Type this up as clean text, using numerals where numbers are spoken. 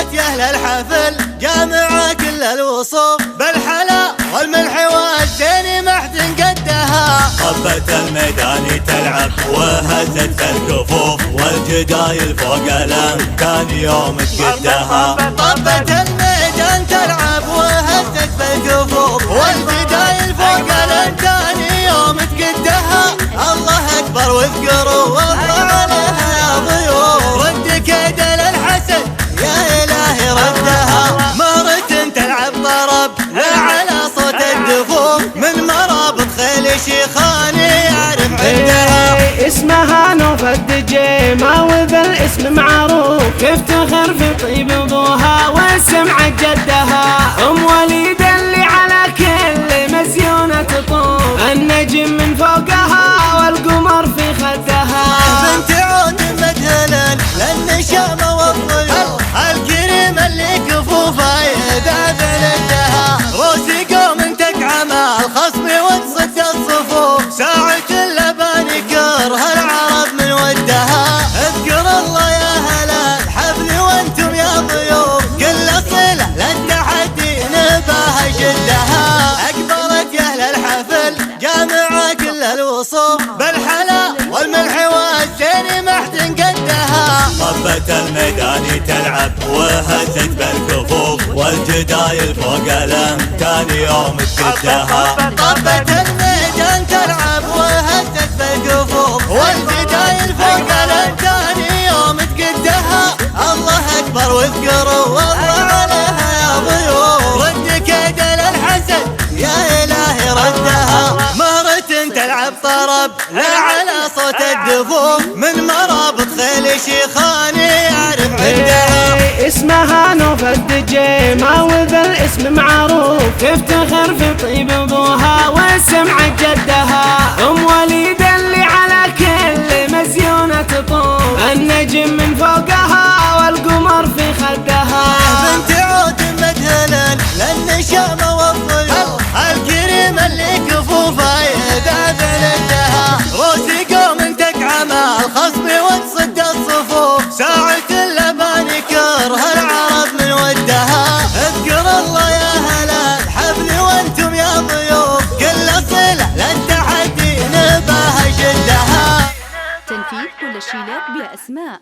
أكبرت يا أهل الحفل جامعة كل الوصوف، بالحلا والملح والزين ما حد قدها. طبت الميدان تلعب وهزت الكفوف، والجدايل فوق الأمكان يوم تقدها. طبت الميدان تلعب وهزت بالكفوف، والجدايل فوق الأمكان يوم تقدها. الله أكبر واذكروا والله عليها يا ضيوف، رد كيد للحسد يا إلهي ردها. مرة تلعب طرب لا على صوت الدفوف، من مرابط خيل شيخان يعرف عندها. اسمها نوف الدجيمة وذا الاسم معروف، تفتخر في طيب ابوها وسمعة جدها. ام وليد اللي على كل مزيونة تطوف، النجم من فوقها والقمر في خدها. بنت عود مدهلا للنشامة والضيوف، الكريم اللي كفوفها يذاب لدها. روسي قوم تكعمى الخصم وتصد الصفوف، ساعة اللبان كره العرب من ودها. اذكر الله يا هلا الحفل وانتم يا ضيوف، كل صلة للتحدي نباها جدها. اكبرت يا اهل الحفل جامعة كل الوصوف، بالحلا والملح والزين ما حد قدها. طبت الميدان تلعب وهزت بالكفوف، والجدايل فوق الأمكان يوم تقدها. طبت الميدان تلعب وهزت بالكفوف، والجدايل فوق الأمكان يوم تقدها. الله أكبر واذكروا والله عليها يا ضيوف، رد كيد للحسد يا إلهي ردها. مرة تلعب طرب لا على صوت الدفوف، من مرابط خيل شيخان يعرف عندها. اسمها نوف الدجيمة وذا الاسم معروف، تفتخر في طيب ابوها وسمعة جدها. ام وليد اللي على كل مزيونة تطوف، النجم من فوقها والقمر في خدها. بنت عود مدهلا للنشامة والضيوف، الكريم اللي كفوفها يذاب لدها. روسي قوم تكعمى الخصم وتصد الصفوف، ساعة اللبان كره العرب من ودها. اذكر الله يا هلا الحفل وانتم يا ضيوف، كل صلة للتحدي نباها جدها. تنفيذ كل الشيلات بأسماء.